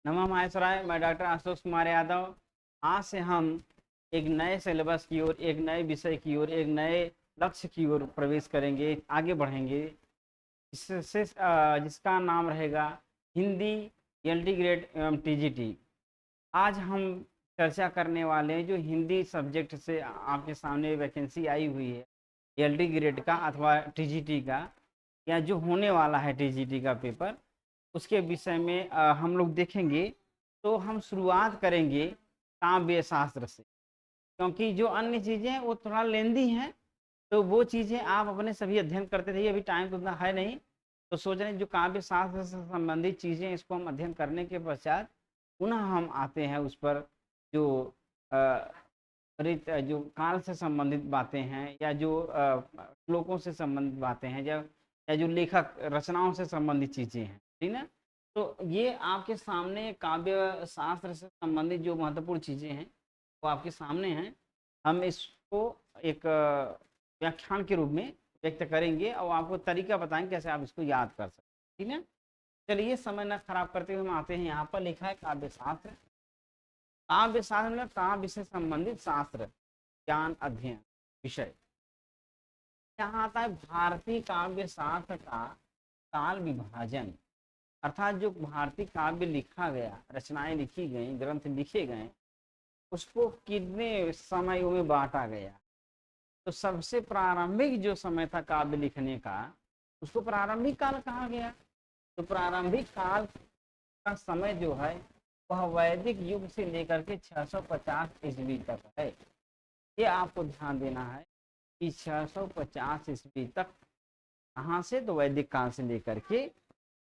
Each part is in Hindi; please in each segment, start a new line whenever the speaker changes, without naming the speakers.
नमः माहेश्वराय। मैं डॉक्टर आशुतोष कुमार यादव। आज से हम एक नए सिलेबस की ओर, एक नए विषय की ओर, एक नए लक्ष्य की ओर प्रवेश करेंगे, आगे बढ़ेंगे। जिसका नाम रहेगा हिंदी एलटी ग्रेड एवं टीजीटी। आज हम चर्चा करने वाले हैं जो हिंदी सब्जेक्ट से आपके सामने वैकेंसी आई हुई है एलटी ग्रेड का अथवा टीजीटी का, या जो होने वाला है टीजीटी का पेपर, उसके विषय में हम लोग देखेंगे। तो हम शुरुआत करेंगे काव्य शास्त्र से, क्योंकि जो अन्य चीज़ें हैं वो थोड़ा लेंदी हैं। तो वो चीज़ें आप अपने सभी अध्ययन करते रहिए, अभी टाइम तो उतना है नहीं। तो सोच रहे हैं जो काव्य शास्त्र से संबंधित चीज़ें, इसको हम अध्ययन करने के पश्चात पुनः हम आते हैं उस पर जो जो काल से संबंधित बातें हैं, या जो श्लोकों से संबंधित बातें हैं, या जो लेखक रचनाओं से संबंधित चीज़ें हैं, ठीक ना। तो ये आपके सामने काव्य शास्त्र से संबंधित जो महत्वपूर्ण चीज़ें हैं वो आपके सामने हैं। हम इसको एक व्याख्यान के रूप में व्यक्त करेंगे और आपको तरीका बताएंगे कैसे आप इसको याद कर सकते, ठीक है। चलिए समय न खराब करते हुए हम आते हैं। यहाँ पर लिखा है काव्य शास्त्र। काव्य शास्त्र मतलब काव्य से संबंधित शास्त्र, ज्ञान, अध्ययन, विषय। यहाँ आता है भारतीय काव्य शास्त्र का काल विभाजन, अर्थात जो भारतीय काव्य लिखा गया, रचनाएं लिखी गई, ग्रंथ लिखे गए, उसको कितने समयों में बांटा गया। तो सबसे प्रारंभिक जो समय था काव्य लिखने का, उसको प्रारंभिक काल कहा गया। तो प्रारंभिक काल का समय जो है वह वैदिक युग से लेकर के 650 ईस्वी तक है। ये आपको ध्यान देना है कि 650 ईस्वी तक कहाँ से, तो वैदिक काल से लेकर के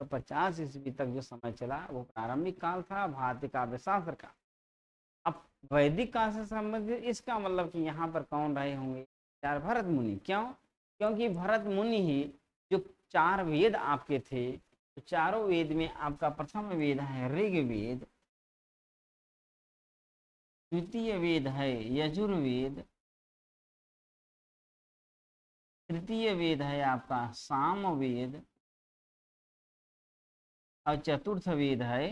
तो 50 ईस्वी तक जो समय चला वो प्रारंभिक काल था भारतीय काव्य शास्त्र का। अब वैदिक काल से संबंधित, इसका मतलब कि यहाँ पर कौन रहे होंगे, चार भरत मुनि। क्यों? क्योंकि भरत मुनि ही जो चार वेद आपके थे, तो चारों वेद में आपका प्रथम वेद है ऋग्वेद, द्वितीय वेद है यजुर्वेद, तृतीय वेद है आपका सामवेद, और चतुर्थ वेद है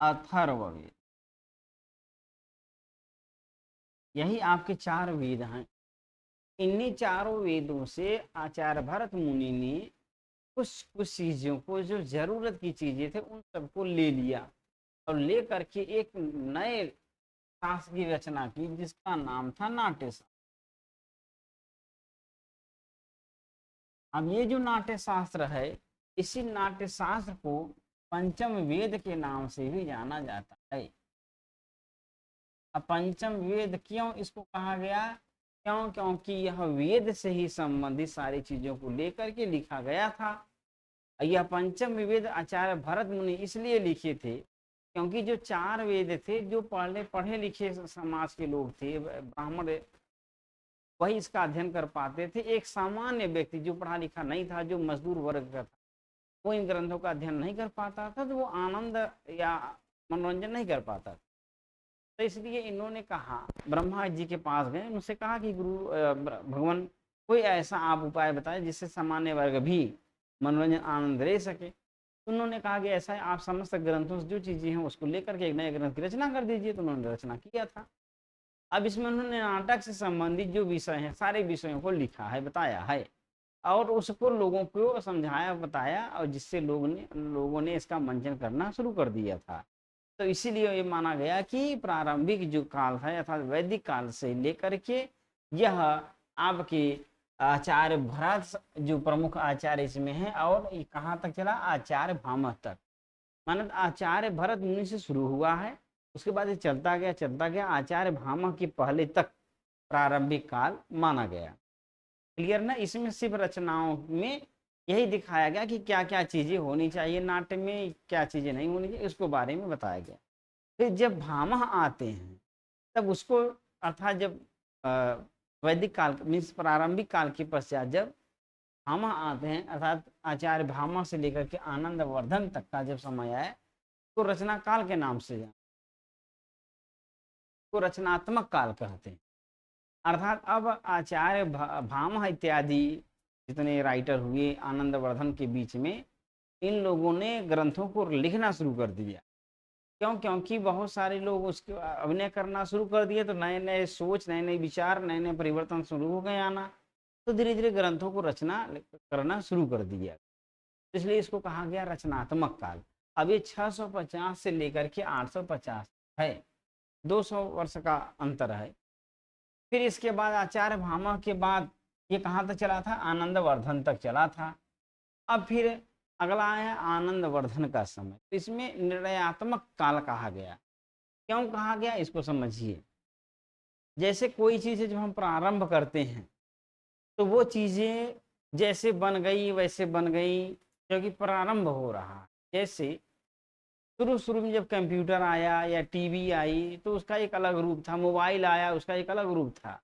अथर्ववेद। यही आपके चार वेद हैं। इन्हीं चारों वेदों से आचार्य भरत मुनि ने कुछ कुछ चीजों को, जो जरूरत की चीजें थे, उन सबको ले लिया और ले करके एक नए शास्त्र की रचना की, जिसका नाम था नाट्य शास्त्र। अब ये जो नाट्य शास्त्र है, इसी नाट्य शास्त्र को पंचम वेद के नाम से भी जाना जाता है। अब पंचम वेद क्यों इसको कहा गया? क्यों? क्योंकि यह वेद से ही संबंधित सारी चीजों को लेकर के लिखा गया था। यह पंचम वेद आचार्य भरत मुनि इसलिए लिखे थे क्योंकि जो चार वेद थे, जो पढ़े लिखे समाज के लोग थे, ब्राह्मण, वही इसका अध्ययन कर पाते थे। एक सामान्य व्यक्ति जो पढ़ा लिखा नहीं था, जो मजदूर वर्ग का था, वो इन ग्रंथों का अध्ययन नहीं कर पाता था, तो वो आनंद या मनोरंजन नहीं कर पाता था। तो इसलिए इन्होंने कहा, ब्रह्मा जी के पास गए, उनसे कहा कि गुरु भगवान, कोई ऐसा आप उपाय बताए जिससे सामान्य वर्ग भी मनोरंजन आनंद ले सके। तो उन्होंने कहा कि ऐसा है, आप समस्त ग्रंथों से जो चीज़ें हैं उसको लेकर के एक नए ग्रंथ की रचना कर दीजिए। तो उन्होंने रचना किया था। अब इसमें उन्होंने नाटक से संबंधित जो विषय हैं, सारे विषयों को लिखा है, बताया है, और उसको लोगों को समझाया, बताया, और जिससे लोगों ने इसका मंचन करना शुरू कर दिया था। तो इसीलिए ये माना गया कि प्रारंभिक जो काल है, अर्थात वैदिक काल से लेकर के यह आपके आचार्य भरत जो प्रमुख आचार्य इसमें है, और ये कहाँ तक चला, आचार्य भामह तक। माना आचार्य भरत मुनि से शुरू हुआ है, उसके बाद ये चलता गया आचार्य भामह के पहले तक प्रारंभिक काल माना गया। क्लियर ना? इसमें सिर्फ रचनाओं में यही दिखाया गया कि क्या क्या चीजें होनी चाहिए नाट्य में, क्या चीजें नहीं होनी चाहिए, उसको बारे में बताया गया। फिर जब भामह आते हैं, तब उसको, अर्थात जब वैदिक काल मीन्स प्रारंभिक काल के पश्चात जब भामह आते हैं, अर्थात आचार्य भामह से लेकर के आनंदवर्धन तक का जब समय आए, तो रचना काल के नाम से तो रचनात्मक काल कहते हैं। अर्थात अब आचार्य भामह इत्यादि जितने राइटर हुए आनंदवर्धन के बीच में, इन लोगों ने ग्रंथों को लिखना शुरू कर दिया। क्यों? क्योंकि बहुत सारे लोग उसके अभिनय करना शुरू कर दिए, तो नए नए सोच, नए नए विचार, नए नए परिवर्तन शुरू हो गए आना, तो धीरे धीरे ग्रंथों को रचना करना शुरू कर दिया, इसलिए इसको कहा गया रचनात्मक काल। अब ये 650 से लेकर के 850 है, 200 वर्ष का अंतर है। फिर इसके बाद आचार्य भामा के बाद ये कहाँ तक चला था? आनंदवर्धन तक चला था। अब फिर अगला है आनंदवर्धन का समय, तो इसमें निर्णयात्मक काल कहा गया। क्यों कहा गया इसको समझिए। जैसे कोई चीज़ जब हम प्रारंभ करते हैं तो वो चीज़ें जैसे बन गई वैसे बन गई, क्योंकि प्रारंभ हो रहा है। जैसे शुरू शुरू में जब कंप्यूटर आया या टीवी आई तो उसका एक अलग रूप था, मोबाइल आया उसका एक अलग रूप था,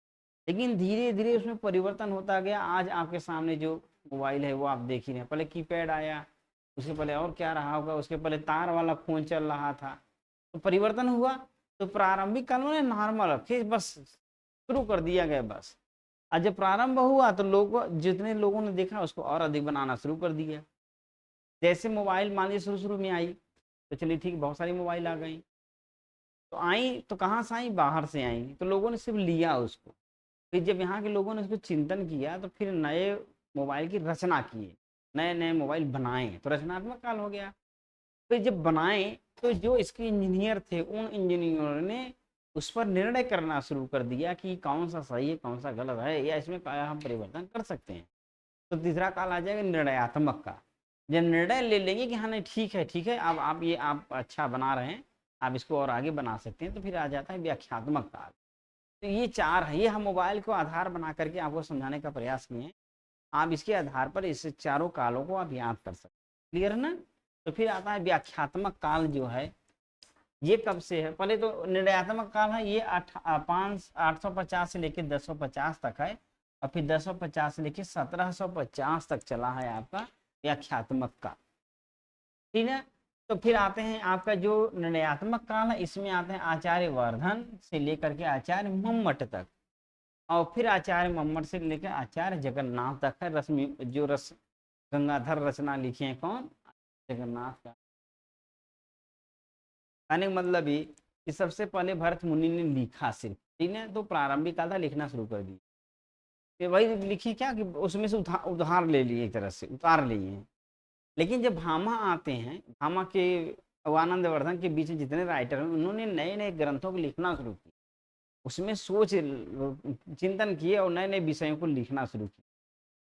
लेकिन धीरे धीरे उसमें परिवर्तन होता गया। आज आपके सामने जो मोबाइल है वो आप देख ही रहे हैं। पहले कीपैड आया, उसके पहले और क्या रहा होगा, उसके पहले तार वाला फ़ोन चल रहा था, तो परिवर्तन हुआ। तो प्रारंभिक काल में नॉर्मल, फिर बस शुरू कर दिया गया बस। और जब प्रारंभ हुआ तो जितने लोगों ने देखा उसको और अधिक बनाना शुरू कर दिया। जैसे मोबाइल मान लीजिए शुरू शुरू में आई, तो चलिए ठीक, बहुत सारी मोबाइल आ गई, तो आई तो कहाँ से आई? बाहर से आई, तो लोगों ने सिर्फ लिया उसको। फिर जब यहाँ के लोगों ने उसको चिंतन किया तो फिर नए मोबाइल की रचना किए, नए नए मोबाइल बनाए, तो रचनात्मक काल हो गया। फिर जब बनाए तो जो इसके इंजीनियर थे उन इंजीनियरों ने उस पर निर्णय करना शुरू कर दिया कि कौन सा सही है कौन सा गलत है, या इसमें क्या हम परिवर्तन कर सकते हैं। तो तीसरा काल आ जाएगा निर्णयात्मक का। जब निर्णय ले लेंगे कि हाँ नहीं ठीक है, अब आप ये आप अच्छा बना रहे हैं, आप इसको और आगे बना सकते हैं, तो फिर आ जाता है व्याख्यात्मक काल। तो ये चार है, ये हम मोबाइल को आधार बना करके आपको समझाने का प्रयास किए हैं। आप इसके आधार पर इस चारों कालों को आप याद कर सकते हैं। क्लियर है ना? तो फिर आता है व्याख्यात्मक काल जो है, ये कब से है? पहले तो निर्णयात्मक काल है, ये 850 से लेकर 1050 तक है, और फिर 1050 से लेकर 1750 तक चला है आपका व्याख्यात्मक का। ठीक है, तो फिर आते हैं आपका जो निर्णयात्मक काल है, इसमें आते हैं आचार्य वर्धन से लेकर के आचार्य मम्मट तक, और फिर आचार्य मम्मट से लेकर आचार्य जगन्नाथ तक है। रश्मि जो रस गंगाधर रचना लिखे हैं कौन? जगन्नाथ का। कहने का मतलब ये कि सबसे पहले भरत मुनि ने लिखा सिर्फ, ठीक है, तो प्रारंभिक काल था, लिखना शुरू कर दिया। फिर वही लिखी क्या कि उसमें से उधार ले लिए, एक तरह से उतार लिए। लेकिन जब भामा आते हैं, भामा के और आनंदवर्धन के बीच में जितने राइटर हैं उन्होंने नए नए ग्रंथों को लिखना शुरू किया, उसमें सोच चिंतन किए और नए नए विषयों को लिखना शुरू किया।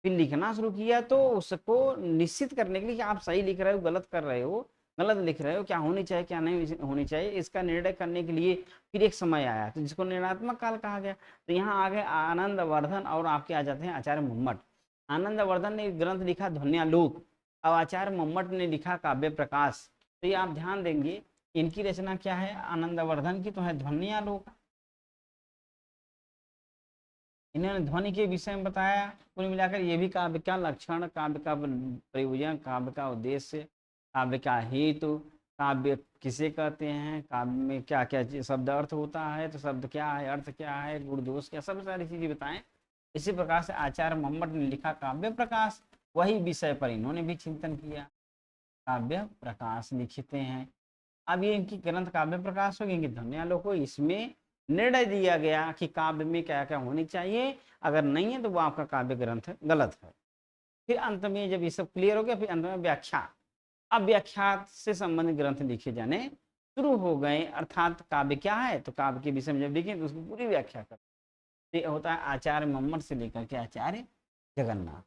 फिर लिखना शुरू किया तो उसको निश्चित करने के लिए कि आप सही लिख रहे हो गलत कर रहे हो, गलत लिख रहे हो, क्या होनी चाहिए क्या नहीं होनी चाहिए, इसका निर्णय करने के लिए फिर एक समय आया, तो जिसको निर्णयात्मक काल कहा गया। तो यहाँ आ गए आनंदवर्धन, और आपके आ जाते हैं आचार्य मम्मट। आनंदवर्धन ने एक ग्रंथ लिखा ध्वन्यालोक, अब आचार्य मम्मट ने लिखा काव्य प्रकाश। तो ये आप ध्यान देंगे, इनकी रचना क्या है? आनंदवर्धन की तो है ध्वन्यालोक, इन्होंने ध्वनि के विषय में बताया। कुल मिलाकर ये भी काव्य का लक्षण, काव्य का प्रयोजन, काव्य का उद्देश्य, काव्य का हेतु, काव्य किसे कहते हैं, काव्य में क्या क्या शब्द अर्थ होता है, तो शब्द क्या है, अर्थ क्या है, गुण दोष क्या, सब सारी चीजें बताएं। इसी प्रकार से आचार्य मम्मट ने लिखा काव्य प्रकाश, वही विषय पर इन्होंने भी चिंतन किया, काव्य प्रकाश लिखते हैं। अब ये इनकी ग्रंथ काव्य प्रकाश हो गई, ध्वन्यालोक हो, इसमें निर्णय दिया गया कि काव्य में क्या क्या होनी चाहिए, अगर नहीं है तो वो आपका काव्य ग्रंथ गलत है। फिर अंत में जब ये सब क्लियर हो गया, फिर अंत में व्याख्या। अब व्याख्या से संबंधित ग्रंथ लिखे जाने शुरू हो गए, अर्थात काव्य क्या है, तो काव्य के विषय में जब लिखें तो उसकी पूरी व्याख्या कर। ये होता है आचार्य मम्मट से लेकर के आचार्य जगन्नाथ,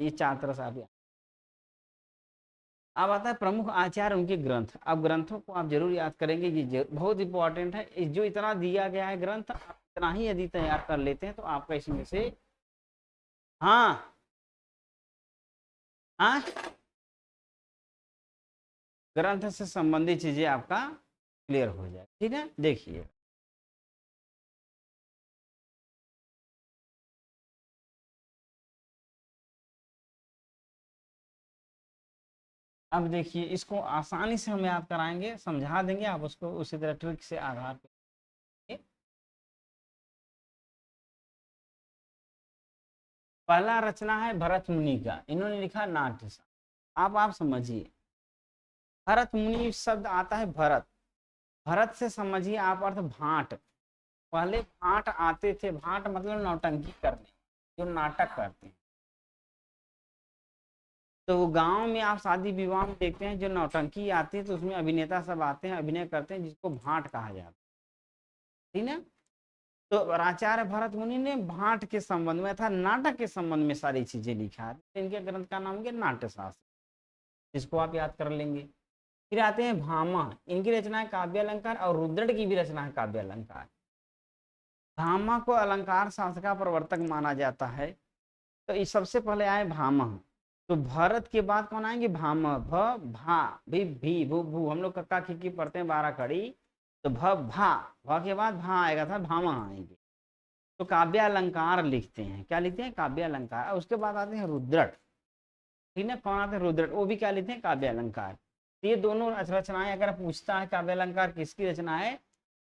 ये चार तरह से आप। अब आता है प्रमुख आचार्य उनके ग्रंथ। अब ग्रंथों को आप जरूर याद करेंगे, ये बहुत इंपॉर्टेंट है। जो इतना दिया गया है ग्रंथ, आप इतना ही यदि तैयार कर लेते हैं तो आपका इसमें से हाँ हाँ ग्रंथ से संबंधित चीजें आपका क्लियर हो जाए। ठीक है, देखिए अब देखिए, इसको आसानी से हम याद कराएंगे, समझा देंगे, आप उसको उसी तरह ट्रिक से आधार पे। पहला रचना है भरत मुनि का, इन्होंने लिखा नाट्य। आप समझिए, भरत मुनि शब्द आता है भरत, भरत से समझिए आप अर्थ भाट। पहले भाट आते थे, भाट मतलब नौटंकी करने, जो नाटक करते हैं। तो गांव में आप शादी विवाह में देखते हैं जो नौटंकी आती है, तो उसमें अभिनेता सब आते हैं, अभिनय करते हैं, जिसको भाट कहा जाता है, ठीक ना। तो आचार्य भरत मुनि ने भाट के संबंध में था नाटक के संबंध में सारी चीजें लिखा है। इनके ग्रंथ का नाम है नाट्य शास्त्र, जिसको आप याद कर लेंगे। फिर आते हैं भामा, इनकी रचना है काव्य अलंकार, और रुद्रट की भी रचना है काव्य अलंकार। भामा को अलंकार शास्त्र का प्रवर्तक माना जाता है। तो इस सबसे पहले आए भामा, तो भरत के बाद कौन आएंगे, भामा, भा भी भू भू, हम लोग कक्का खिक्की पढ़ते हैं 12 कड़ी, तो भा के बाद भा आएगा था, भामा आएंगे। तो काव्य अलंकार लिखते हैं, क्या लिखते हैं, काव्य अलंकार। उसके बाद आते हैं रुद्रट, ठीक है, कौन आते हैं, रुद्रट, वो भी क्या लिखते हैं, काव्य अलंकार। तो ये दोनों रचनाएं अगर पूछता है काव्य अलंकार किसकी रचना है,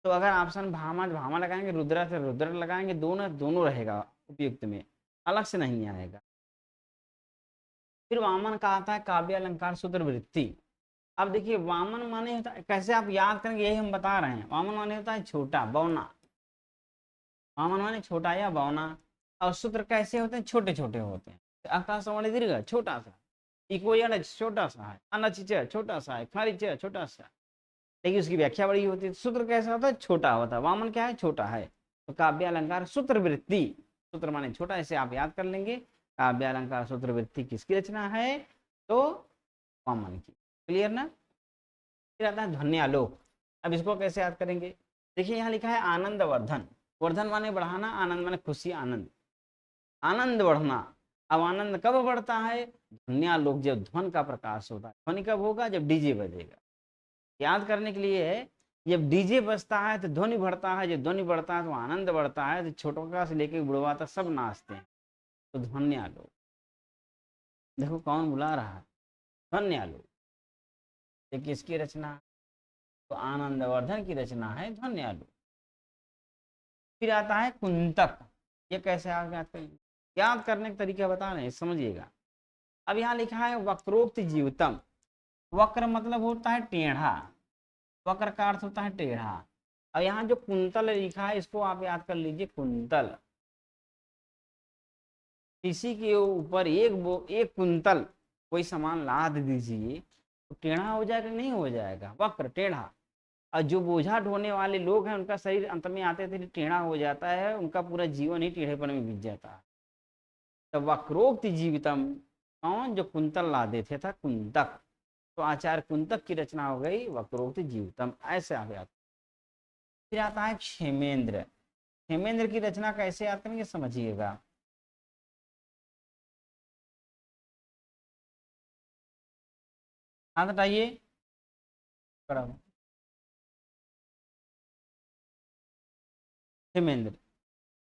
तो अगर ऑप्शन भामा भामा लगाएंगे, रुद्रट से रुद्रट लगाएंगे, दोनों दोनों रहेगा उपयुक्त में, अलग से नहीं आएगा। फिर वामन का आता है काव्य अलंकार सूत्र वृत्ति। अब देखिए वामन माने होता है, कैसे आप याद करेंगे यही हम बता रहे हैं। वामन माने होता है छोटा, बौना, वामन माने छोटा या बौना। और सूत्र कैसे होते हैं, छोटे छोटे होते हैं। आकाशवाणी दीर्घ छोटा सा, इको छोटा सा है, अनचिच छोटा सा है, खारिच छोटा सा, लेकिन उसकी व्याख्या बड़ी होती है। सूत्र कैसा होता है, छोटा होता है। वामन क्या है, छोटा है। तो काव्य अलंकार सूत्र वृत्ति, सूत्र माने छोटा, इसे आप याद कर लेंगे। काव्य अलंकार सूत्र वृत्ति किसकी रचना है, तो वामन की। क्लियर ना। फिर आता है ध्वन्यालोक। अब इसको कैसे याद करेंगे, देखिए यहाँ लिखा है आनंद वर्धन, वर्धन माने बढ़ाना, आनंद माने खुशी, आनंद, आनंद बढ़ना। अब आनंद कब बढ़ता है, ध्वन्यालोक, जब ध्वन का प्रकाश होता है। ध्वनि कब होगा, जब डीजे बजेगा। याद करने के लिए है, जब डीजे बजता है तो ध्वनि बढ़ता है, जब ध्वनि बढ़ता है तो आनंद बढ़ता है, तो छोटा से लेकर बुढ़वा तक सब नाचते हैं। तो ध्वन्यालोक, देखो कौन बुला रहा है, ध्वन्यालोक। ये किसकी रचना, तो आनंदवर्धन की रचना है ध्वन्यालोक। फिर आता है कुंतक। ये कैसे आप याद करेंगे, याद करने का तरीका बता रहे हैं, समझिएगा। अब यहाँ लिखा है वक्रोक्त जीवितम। वक्र मतलब होता है टेढ़ा, वक्र का अर्थ होता है टेढ़ा। अब यहाँ जो कुंतल लिखा है, इसको आप याद कर लीजिए, कुंतल, किसी के ऊपर एक कुंतल कोई सामान लाद दीजिए तो टेढ़ा हो जाएगा, नहीं हो जाएगा, वक्र टेढ़ा। और जो बोझा ढोने वाले लोग हैं, उनका शरीर अंत में आते थे टेढ़ा हो जाता है, उनका पूरा जीवन ही टेढ़ेपन में बीत जाता है। तो वक्रोक्त जीवितम, कौन, जो कुंतल लादे थे, था कुंतक। तो आचार्य कुंतक की रचना हो गई वक्रोक्त जीवितम, ऐसे आप याद। फिर आता है क्षेमेंद्र। क्षेमेंद्र की रचना कैसे याद करेंगे, समझिएगा। हाथ हटाइए, क्षेमेंद्र।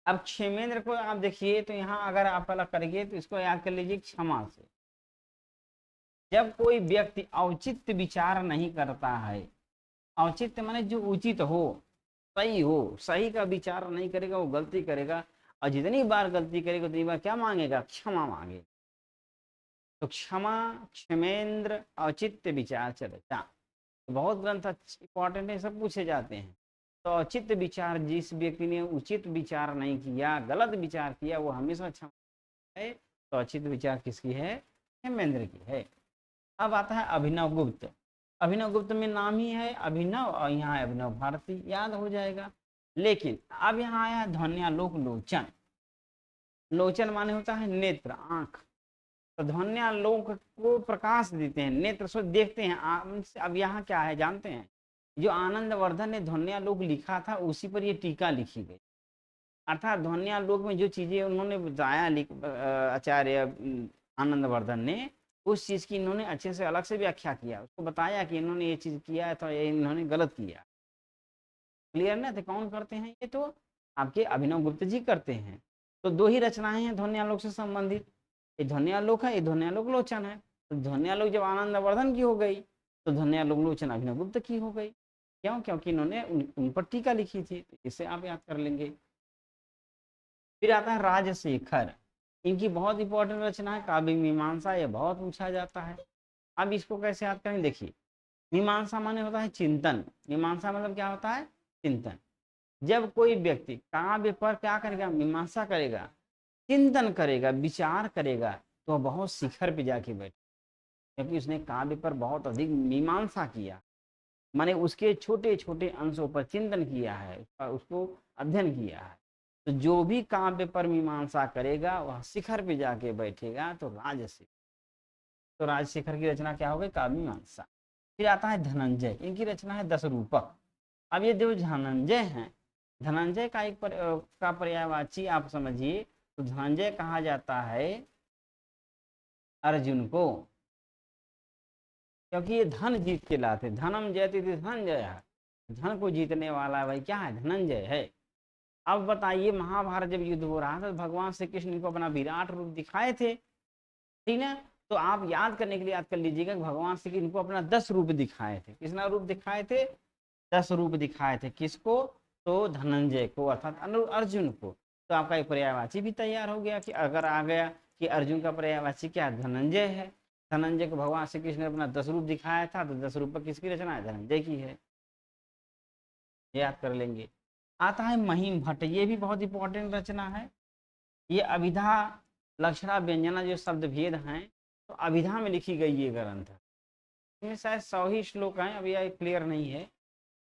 अब क्षेमेंद्र को आप देखिए, तो यहाँ अगर आप अलग करेंगे तो इसको याद कर लीजिए क्षमा से। जब कोई व्यक्ति औचित्य विचार नहीं करता है, औचित्य माने जो उचित हो, सही हो, सही का विचार नहीं करेगा, वो गलती करेगा। और जितनी बार गलती करेगा उतनी बार क्या मांगेगा, क्षमा मांगेगा। तो क्षमा, क्षेमेंद्र, औचित्य विचार चर्चा, बहुत ग्रंथ इंपॉर्टेंट है, सब पूछे जाते हैं। तो औचित्य विचार, जिस व्यक्ति ने उचित विचार नहीं किया, गलत विचार किया, वो हमेशा क्षमा है। तो औचित्य विचार किसकी है, क्षेमेंद्र की है। अब आता है अभिनव गुप्त। अभिनव गुप्त में नाम ही है अभिनव, और यहाँ है अभिनव भारती, याद हो जाएगा। लेकिन अब यहाँ आया ध्वन्यालोक लोचन। लोचन माने होता है नेत्र, आंख। तो ध्वन्यालोक को प्रकाश देते हैं, नेत्र से देखते हैं। अब यहाँ क्या है जानते हैं, जो आनंदवर्धन ने ध्वन्यालोक लिखा था उसी पर ये टीका लिखी गई। अर्थात ध्वन्यालोक में जो चीजें उन्होंने बताया, आचार्य आनंदवर्धन ने, उस चीज की इन्होंने अच्छे से अलग से व्याख्या किया, उसको बताया कि इन्होंने ये चीज किया है तो ये इन्होंने गलत किया। क्लियर ना। तो कौन करते हैं ये, तो आपके अभिनव गुप्त जी करते हैं। तो दो ही रचनाएं हैं ध्वन्यालोक से संबंधित, ये ध्वन्यालोक है, ये ध्वन्यालोक लोचन है। तो ध्वन्यालोक जब आनंदवर्धन की हो गई, तो ध्वन्यालोक लोचन अभिनव गुप्त की हो गई। क्यों, क्योंकि इन्होंने उन पर टीका लिखी थी। तो इसे आप याद कर लेंगे। फिर आता है राजशेखर। इनकी बहुत इंपॉर्टेंट रचना है काव्य मीमांसा, ये बहुत पूछा जाता है। अब इसको कैसे याद करें, देखिए मीमांसा माने होता है चिंतन। मीमांसा मतलब क्या होता है, चिंतन। जब कोई व्यक्ति काव्य पर क्या करेगा, मीमांसा करेगा, चिंतन करेगा, विचार करेगा, तो बहुत शिखर पे जाके बैठे, क्योंकि उसने काव्य पर बहुत अधिक मीमांसा किया, माने उसके छोटे छोटे अंशों पर चिंतन किया है, उसको अध्ययन किया है। तो जो भी काव्य पर मीमांसा करेगा वह शिखर पे जाके बैठेगा, तो राजशिखर। तो राजशिखर की रचना क्या हो गई, काव्य मीमांसा। फिर आता है धनंजय, इनकी रचना है 10 रूपक। अब ये जो धनंजय हैं, धनंजय का का पर्यायवाची आप समझिए, तो धनंजय कहा जाता है अर्जुन को, क्योंकि ये धन जीत के लाते, धनम जयति धनंजय, धन को जीतने वाला भाई क्या है, धनंजय है। अब बताइए महाभारत जब युद्ध हो रहा था तो भगवान श्री कृष्ण को अपना विराट रूप दिखाए थे, ठीक है। तो आप याद करने के लिए याद कर लीजिएगा कि भगवान श्री कृष्ण को अपना 10 रूप दिखाए थे। किसना रूप दिखाए थे, 10 रूप दिखाए थे। किसको, तो धनंजय को अर्थात अर्जुन को। तो आपका एक पर्यायवाची भी तैयार हो गया कि अगर आ गया कि अर्जुन का पर्यायवाची क्या, धनंजय है। धनंजय को भगवान श्री कृष्ण ने अपना 10 रूप दिखाया था, तो 10 रूप किसकी रचना है, धनंजय की है, याद कर लेंगे। आता है महिम भट्ट, ये भी बहुत इंपॉर्टेंट रचना है। ये अभिधा लक्षणा व्यंजना जो शब्द भेद हैं, तो अभिधा में लिखी गई ये ग्रंथ। इसमें शायद 100 ही श्लोक हैं, अभी यह क्लियर नहीं है,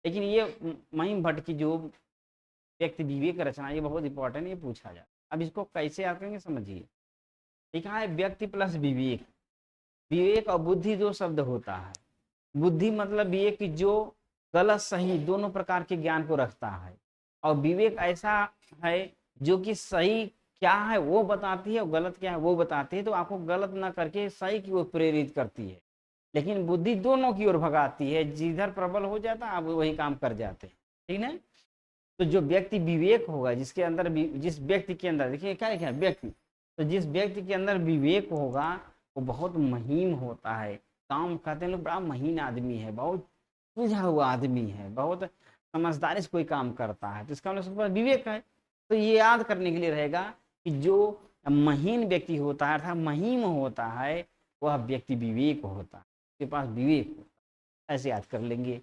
लेकिन ये महिम भट्ट की जो व्यक्ति विवेक रचना, ये बहुत इंपॉर्टेंट, ये पूछा जाए। अब इसको कैसे आप करेंगे समझिए। लिखा है व्यक्ति प्लस विवेक, विवेक और बुद्धि दो शब्द होता है। बुद्धि मतलब ये कि जो गलत सही दोनों प्रकार के ज्ञान को रखता है, और विवेक ऐसा है जो कि सही क्या है वो बताती है और गलत क्या है वो बताती है, तो आपको गलत ना करके सही की ओर प्रेरित करती है। लेकिन बुद्धि दोनों की ओर भगाती है, जिधर प्रबल हो जाता है आप वही काम कर जाते हैं, ठीक है। तो जो व्यक्ति विवेक होगा, जिसके अंदर जिस व्यक्ति के अंदर, देखिए क्या है व्यक्ति, तो जिस व्यक्ति के अंदर विवेक होगा वो बहुत महीन होता है। काम करते हैं लोग, बड़ा महीन आदमी है, बहुत सुलझा हुआ आदमी है, बहुत समझदारी से कोई काम करता है, तो इसका मतलब विवेक है। तो ये याद करने के लिए रहेगा कि जो महीन व्यक्ति होता है अर्थात महीम होता है, वह व्यक्ति विवेक होता है, उसके पास विवेक होता है, ऐसे याद कर लेंगे।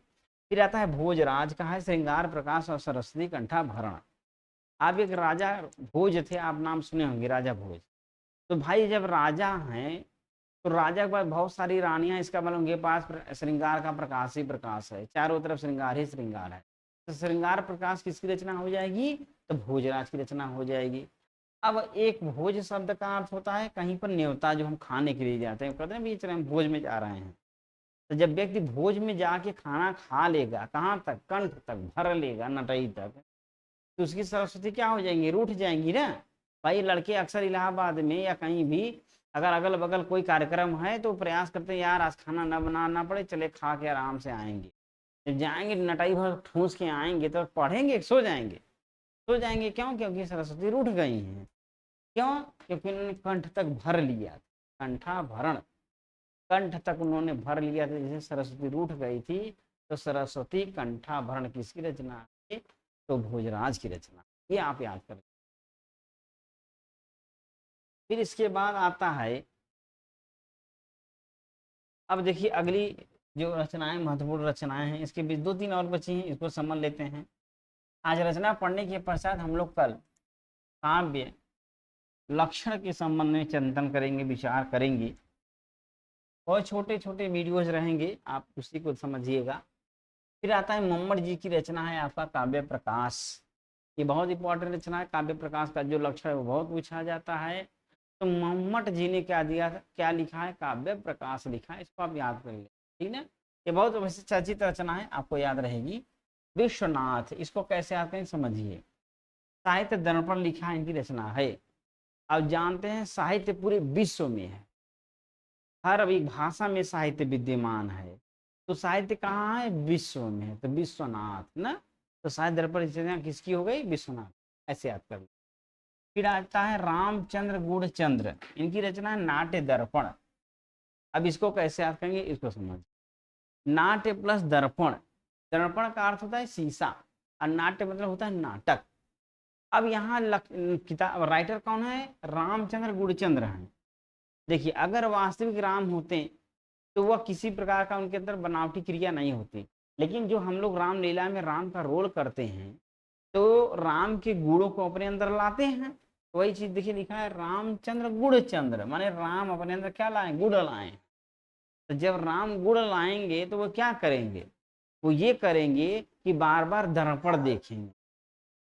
फिर आता है भोजराज का है श्रृंगार प्रकाश और सरस्वती कंठा भरण। आप एक राजा भोज थे, आप नाम सुने होंगे राजा भोज। तो भाई जब राजा हैं तो राजा के पास बहुत सारी रानियां, इसका मतलब उनके पास श्रृंगार का प्रकाश ही प्रकाश है, चारों तरफ श्रृंगार ही श्रृंगार है। तो श्रृंगार प्रकाश किसकी रचना हो जाएगी, तो भोजराज की रचना हो जाएगी। अब एक भोज शब्द का अर्थ होता है कहीं पर न्योता, जो हम खाने के लिए जाते हैं, कहते हैं चले हम भोज में जा रहे हैं। तो जब व्यक्ति भोज में जाके खाना खा लेगा, कहाँ तक, कंठ तक भर लेगा, नटई तक, तो उसकी सरस्वती क्या हो जाएंगी, रूठ जाएंगी ना। भाई लड़के अक्सर इलाहाबाद में या कहीं भी अगर अगल बगल कोई कार्यक्रम है तो प्रयास करते हैं यार आज खाना ना बनाना पड़े, चले खा के आराम से आएंगे। जब जाएंगे नटाई भर ठूस के आएंगे तो पढ़ेंगे, सो जाएंगे, सो जाएंगे। क्यों, क्योंकि सरस्वती रूठ गई हैं। क्यों, क्योंकि उन्होंने कंठ तक भर लिया, कंठा भरण, कंठ तक उन्होंने भर लिया था। जैसे सरस्वती रूठ गई थी, तो सरस्वती कंठा भरण किसकी रचना है, तो भोजराज की रचना, ये आप याद करें। फिर इसके बाद आता है, अब देखिए अगली जो रचनाएं महत्वपूर्ण रचनाएं हैं, इसके बीच 2-3 और बची हैं, इसको समझ लेते हैं। आज रचना पढ़ने के पश्चात हम लोग कल काव्य लक्षण के संबंध में चिंतन करेंगे, विचार करेंगे, और छोटे छोटे वीडियोज रहेंगे, आप उसी को समझिएगा। फिर आता है मम्मट जी की रचना है आपका काव्य प्रकाश। ये बहुत इंपॉर्टेंट रचना है, काव्य प्रकाश का जो लक्षण है वो बहुत पूछा जाता है। तो मम्मट जी ने क्या दिया, क्या लिखा है, काव्य प्रकाश लिखा है, इसको आप याद कर लें, ठीक है। ये बहुत वैसे चर्चित रचना है, आपको याद रहेगी। विश्वनाथ, इसको कैसे याद करें समझिए। साहित्य दर्पण लिखा है, इनकी रचना है। अब जानते हैं साहित्य पूरे विश्व में है, हर एक भाषा में साहित्य विद्यमान है। तो साहित्य कहाँ है, विश्व में है, तो विश्वनाथ ना। तो साहित्य दर्पण रचना किसकी हो गई, विश्वनाथ, ऐसे याद कर। फिर आता है रामचंद्र गूढ़चंद्र, इनकी रचना है नाट्य दर्पण। अब इसको कैसे याद करेंगे, इसको समझ। नाट्य प्लस दर्पण, दर्पण का अर्थ होता है शीशा और नाट्य मतलब होता है नाटक। अब यहाँ किताब राइटर कौन है, रामचंद्र गूढ़चंद्र हैं। देखिए अगर वास्तविक राम होते तो वह किसी प्रकार का उनके अंदर बनावटी क्रिया नहीं होती। लेकिन जो हम लोग रामलीला में राम का रोल करते हैं तो राम के गुणों को अपने अंदर लाते हैं। वही चीज देखिए लिखा है रामचंद्र गुड़ चंद्र, माने राम अपने अंदर क्या लाए, गुड़ लाए। तो जब राम गुड़ लाएंगे तो वो क्या करेंगे, वो ये करेंगे कि बार बार दर्पण देखेंगे।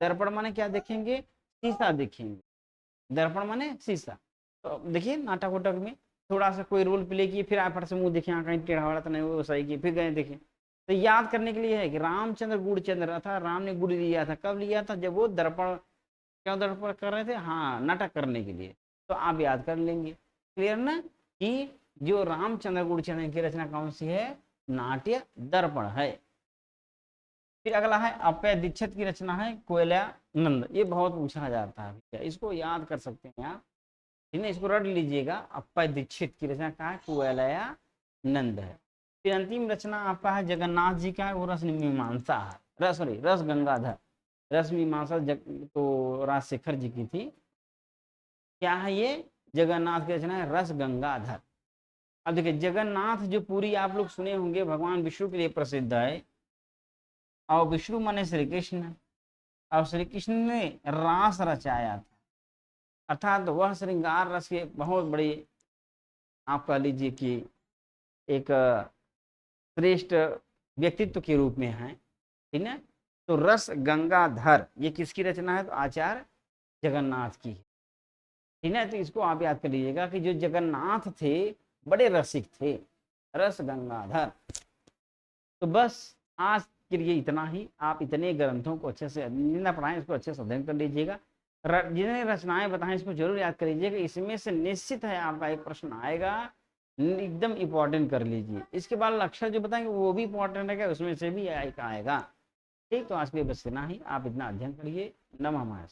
दर्पण माने क्या देखेंगे, शीशा देखेंगे। दर्पण माने शीशा। तो देखिए नाटक उटक में थोड़ा सा कोई रोल प्ले किए, फिर आप फट से मुंह देखे, कहीं टेढ़ा वाला तो नहीं, वो सही किए, फिर गए देखे। तो याद करने के लिए है कि रामचंद्र गुड़चंद्र था, राम ने गुड़ लिया था, कब लिया था, जब वो दर्पण, क्यों दर्पण कर रहे थे, हाँ नाटक करने के लिए। तो आप याद कर लेंगे। क्लियर ना, कि जो रामचंद्र गुड़चंद्र की रचना कौन सी है, नाट्य दर्पण है। फिर अगला है अप्पय दीक्षित की रचना है कोयलानंद। ये बहुत पूछा जाता है, इसको याद कर सकते हैं आप, ठीक है, इसको रट लीजिएगा। अप्पय दीक्षित की रचना का है कोयलानंद है। फिर अंतिम रचना आपका है जगन्नाथ जी का है, वो रस मीमांसा है, रस गंगाधर। रस मीमांसा तो राजशेखर जी की थी। क्या है ये, जगन्नाथ की रचना है रस गंगाधर। अब देखिए जगन्नाथ जो पूरी आप लोग सुने होंगे भगवान विष्णु के लिए प्रसिद्ध है, और विष्णु माने श्री कृष्ण, और श्री कृष्ण ने रास रचाया था, अर्थात वह श्रृंगार रस के बहुत बड़े, आप कह लीजिए कि एक श्रेष्ठ व्यक्तित्व के रूप में है, ठीक है। तो रस गंगाधर ये किसकी रचना है, तो आचार्य जगन्नाथ की है, ठीक है। तो इसको आप याद कर लीजिएगा कि जो जगन्नाथ थे बड़े रसिक थे, रस गंगाधर। तो बस आज के लिए इतना ही। आप इतने ग्रंथों को अच्छे से जितना पढ़ाएं इसको अच्छे से अध्ययन कर लीजिएगा। जितने रचनाएं बताएं इसको जरूर याद कर लीजिएगा। इसमें से निश्चित है आपका एक प्रश्न आएगा, एकदम इंपॉर्टेंट कर लीजिए। इसके बाद अक्षर जो बताएंगे वो भी इंपॉर्टेंट है, उसमें से भी एक आएगा। ठीक, तो आज के लिए बस इतना ही। आप इतना अध्ययन करिए। नमः शिवाय।